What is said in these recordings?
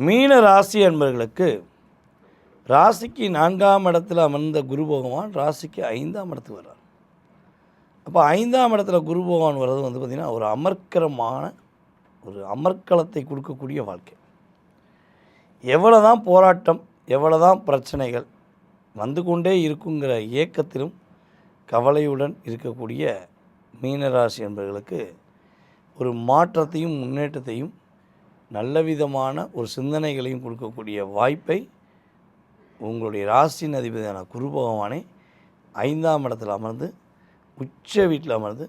மீன ராசி என்பவர்களுக்கு ராசிக்கு 4ஆம் இடத்துல அமர்ந்த குரு பகவான் ராசிக்கு 5ஆம் இடத்துக்கு வர்றார். அப்போ 5ஆம் இடத்துல குரு பகவான் வர்றது பார்த்திங்கன்னா ஒரு அமர்க்கரமான ஒரு அமர்க்களத்தை கொடுக்கக்கூடிய வாழ்க்கை. எவ்வளோ தான் போராட்டம், எவ்வளோ தான் பிரச்சனைகள் வந்து கொண்டே இருக்குங்கிற ஏக்கத்திலும் கவலையுடன் இருக்கக்கூடிய மீனராசி என்பவர்களுக்கு ஒரு மாற்றத்தையும் முன்னேற்றத்தையும் நல்ல விதமான ஒரு சிந்தனைகளையும் கொடுக்கக்கூடிய வாய்ப்பை உங்களுடைய ராசியின் அதிபதியான குரு பகவானை 5ஆம் இடத்தில் அமர்ந்து உச்ச வீட்டில் அமர்ந்து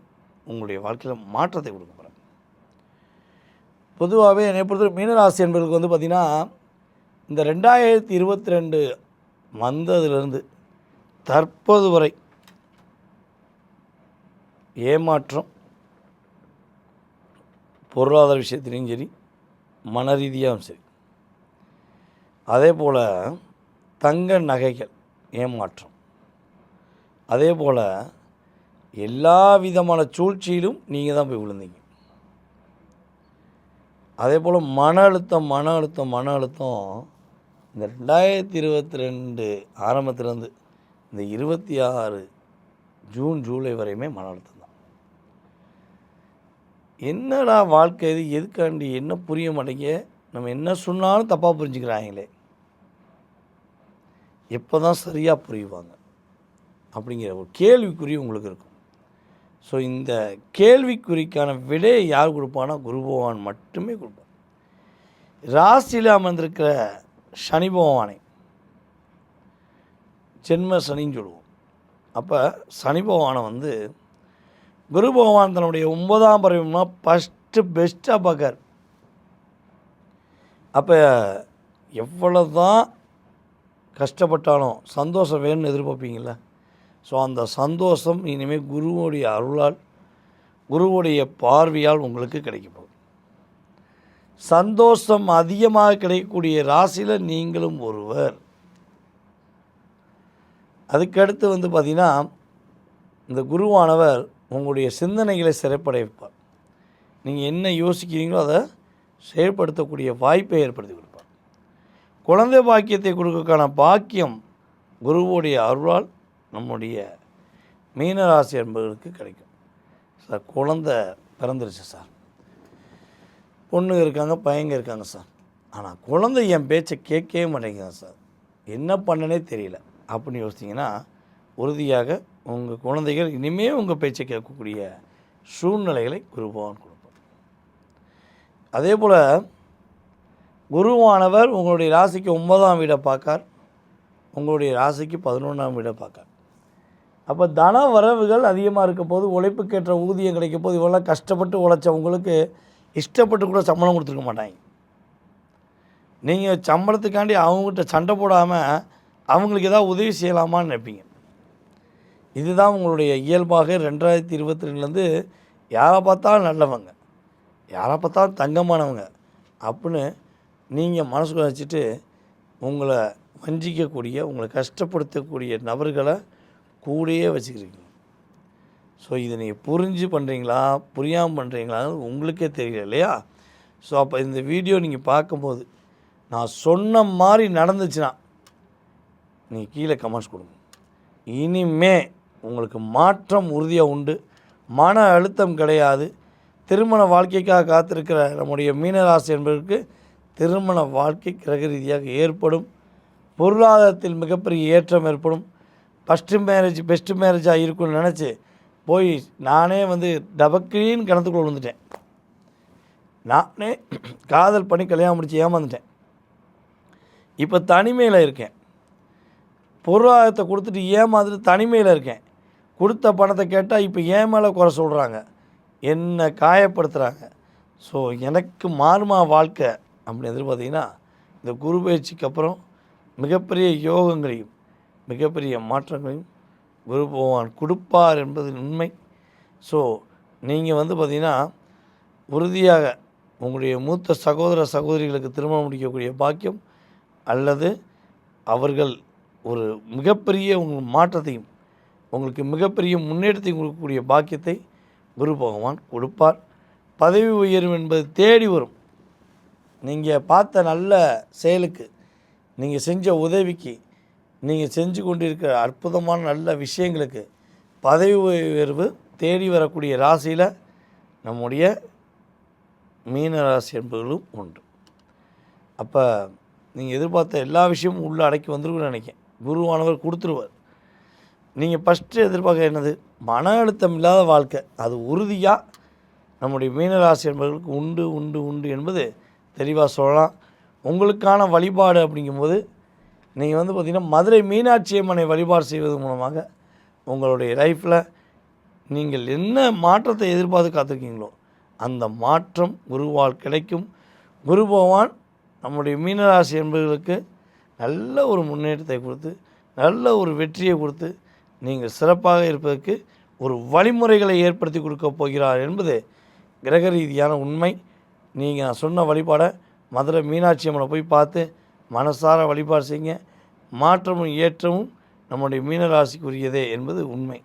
உங்களுடைய வாழ்க்கையில் மாற்றத்தை கொடுக்க போகிறார். பொதுவாகவே என்னை பொறுத்தவரை மீனராசி என்பவர்களுக்கு பார்த்திங்கன்னா இந்த 2022 வந்ததிலிருந்து தற்போது வரை ஏமாற்றம், பொருளாதார விஷயத்திலையும் சரி, மன ரீதியாகவும் சரி, அதே போல் தங்க நகைகள் ஏமாற்றம், அதே போல் எல்லா விதமான சூழ்ச்சியிலும் நீங்கள் தான் போய் விழுந்தீங்க. அதே போல் மன அழுத்தம் இந்த 2022 ஆரம்பத்திலேருந்து இந்த 26 ஜூன் ஜூலை வரையுமே மன அழுத்தம் தான். என்னடா வாழ்க்கை இது, எதுக்காண்டி என்ன புரிய மாட்டேங்க, நம்ம என்ன சொன்னாலும் தப்பாக புரிஞ்சுக்கிறாங்களே, எப்போ தான் சரியாக புரியுவாங்க அப்படிங்கிற ஒரு கேள்விக்குறி உங்களுக்கு இருக்கும். ஸோ இந்த கேள்விக்குறிக்கான விடையை யார் கொடுப்பான்னா குரு பகவான் மட்டுமே கொடுப்பார். ராசியில் அமர்ந்திருக்கிற சனி பகவானை ஜென்ம சனின்னு சொல்லுவோம். அப்போ சனி பகவானை குரு பகவான் தன்னுடைய 9ஆம் பருவம்னா ஃபஸ்ட்டு பெஸ்ட்டாக பார்க்கார். அப்போ எவ்வளோ தான் கஷ்டப்பட்டாலும் சந்தோஷம் வேணும்னு எதிர்பார்ப்பீங்கள. ஸோ அந்த சந்தோஷம் இனிமேல் குருவோடைய அருளால், குருவோடைய பார்வையால் உங்களுக்கு கிடைக்க போகுது. சந்தோஷம் அதிகமாக கிடைக்கக்கூடிய ராசியில் நீங்களும் ஒருவர். அதுக்கடுத்து பார்த்திங்கன்னா இந்த குருவானவர் உங்களுடைய சிந்தனைகளை சிறப்படைய வைப்பார். நீங்கள் என்ன யோசிக்கிறீங்களோ அதை செயல்படுத்தக்கூடிய வாய்ப்பை ஏற்படுத்தி கொடுப்பார். குழந்தை பாக்கியத்தை கொடுக்கறதுக்கான பாக்கியம் குருவோடைய அருளால் நம்முடைய மீனராசி என்பவர்களுக்கு கிடைக்கும். சார் குழந்தை பிறந்துருச்சு சார், பொண்ணுங்க இருக்காங்க, பையங்க இருக்காங்க சார், ஆனால் குழந்தை என் பேச்சை கேட்கவே மாட்டேங்குது சார், என்ன பண்ணனே தெரியல அப்படின்னு யோசிச்சிங்கன்னா உறுதியாக உங்கள் குழந்தைகள் இனிமேல் உங்கள் பேச்சை கேட்கக்கூடிய சூழ்நிலைகளை குருபகவான் கொடுப்பார். அதே போல் குருவானவர் உங்களுடைய ராசிக்கு 9ஆம் வீடை பார்க்கார், உங்களுடைய ராசிக்கு 11ஆம் வீடை பார்க்கார். அப்போ தன வரவுகள் அதிகமாக இருக்க போது, உழைப்புக்கேற்ற ஊதியம் கிடைக்க போது, இவெல்லாம் கஷ்டப்பட்டு உழைச்சவங்களுக்கு இஷ்டப்பட்டு கூட சம்பளம் கொடுத்துருக்க மாட்டாங்க. நீங்கள் சம்பளத்துக்காண்டி அவங்ககிட்ட சண்டை போடாமல் அவங்களுக்கு ஏதாவது உதவி செய்யலாமான்னு நினைப்பீங்க. இதுதான் உங்களுடைய இயல்பாக 2022 யாரை பார்த்தாலும் நல்லவங்க, யாரை பார்த்தாலும் தங்கமானவங்க அப்படின்னு நீங்கள் மனசுக்குள்ள வச்சுட்டு உங்களை வஞ்சிக்கக்கூடிய, உங்களை கஷ்டப்படுத்தக்கூடிய நபர்களை கூடயே வச்சுக்கிறீங்க. ஸோ இதை நீங்கள் புரிஞ்சு பண்ணுறீங்களா, புரியாமல் பண்ணுறீங்களான்னு உங்களுக்கே தெரியல இல்லையா? ஸோ அப்போ இந்த வீடியோ நீங்கள் பார்க்கும்போது நான் சொன்ன மாதிரி நடந்துச்சுன்னா நீங்கள் கீழே கமெண்ட்ஸ் கொடுங்க. இனிமே உங்களுக்கு மாற்றம் உறுதியாக உண்டு, மன அழுத்தம் கிடையாது. திருமண வாழ்க்கைக்காக காத்திருக்கிற நம்முடைய மீனராசி என்பதற்கு திருமண வாழ்க்கை கிரக ரீதியாக ஏற்படும். பொருளாதாரத்தில் மிகப்பெரிய ஏற்றம் ஏற்படும். பெஸ்ட்டு மேரேஜாக இருக்குன்னு நினச்சி போய் நானே டபக்கின்னு கிணத்துக்குள்ள விழுந்துட்டேன். நானே காதல் பண்ணி கல்யாணம் முடித்து ஏமாந்துட்டேன். இப்போ தனிமையில் இருக்கேன். பொருளாதாரத்தை கொடுத்துட்டு ஏமாந்துட்டு தனிமையில் இருக்கேன். கொடுத்த பணத்தை கேட்டால் இப்போ ஏன் மேலே குறை சொல்கிறாங்க, என்னை காயப்படுத்துகிறாங்க. ஸோ எனக்கு மாறுமா வாழ்க்கை அப்படின்னு எதிர்பார்த்திங்கன்னா இந்த குரு பயிற்சிக்கு அப்புறம் மிகப்பெரிய யோகங்களையும் மிகப்பெரிய மாற்றங்களையும் குரு பகவான் கொடுப்பார் என்பது உண்மை. ஸோ நீங்கள் பார்த்திங்கன்னா உறுதியாக உங்களுடைய மூத்த சகோதர சகோதரிகளுக்கு திருமணம் முடிக்கக்கூடிய பாக்கியம் அல்லது அவர்கள் ஒரு மிகப்பெரிய உங்கள் மாற்றத்தையும் உங்களுக்கு மிகப்பெரிய முன்னேற்றத்தையும் கொடுக்கக்கூடிய பாக்கியத்தை குரு பகவான் கொடுப்பார். பதவி உயர்வு என்பது தேடி வரும். நீங்கள் பார்த்த நல்ல செயலுக்கு, நீங்கள் செஞ்ச உதவிக்கு, நீங்கள் செஞ்சு கொண்டிருக்கிற அற்புதமான நல்ல விஷயங்களுக்கு பதவி உயர்வு தேடி வரக்கூடிய ராசியில் நம்முடைய மீன ராசி என்பவர்களும் உண்டு. அப்போ நீங்கள் எதிர்பார்த்த எல்லா விஷயமும் உள்ளே அடக்கி வந்துருக்குன்னு நினைக்கிறேன். குருவானவர் கொடுத்துருவார். நீங்கள் ஃபஸ்ட்டு எதிர்பார்க்க என்னது? மன அழுத்தம் இல்லாத வாழ்க்கை. அது உறுதியாக நம்முடைய மீனராசி என்பவர்களுக்கு உண்டு உண்டு உண்டு என்பது தெளிவாக சொல்லலாம். உங்களுக்கான வழிபாடு அப்படிங்கும்போது நீங்கள் பார்த்திங்கன்னா மதுரை மீனாட்சி அம்மனை வழிபாடு செய்வது மூலமாக உங்களுடைய லைஃப்பில் நீங்கள் என்ன மாற்றத்தை எதிர்பார்த்து காத்திருக்கீங்களோ அந்த மாற்றம் குருவால் கிடைக்கும். குரு பகவான் நம்முடைய மீனராசி என்பவர்களுக்கு நல்ல ஒரு முன்னேற்றத்தை கொடுத்து, நல்ல ஒரு வெற்றியை கொடுத்து, நீங்கள் சிறப்பாக இருப்பதற்கு ஒரு வழிமுறைகளை ஏற்படுத்தி கொடுக்க போகிறார் என்பது கிரக ரீதியான உண்மை. நீங்கள் நான் சொன்ன வழிபாடை மதுரை மீனாட்சி அம்மனை போய் பார்த்து மனசார வழிபாடு செய்யுங்க. மாற்றமும் ஏற்றமும் நம்முடைய மீனராசிக்குரியதே என்பது உண்மை.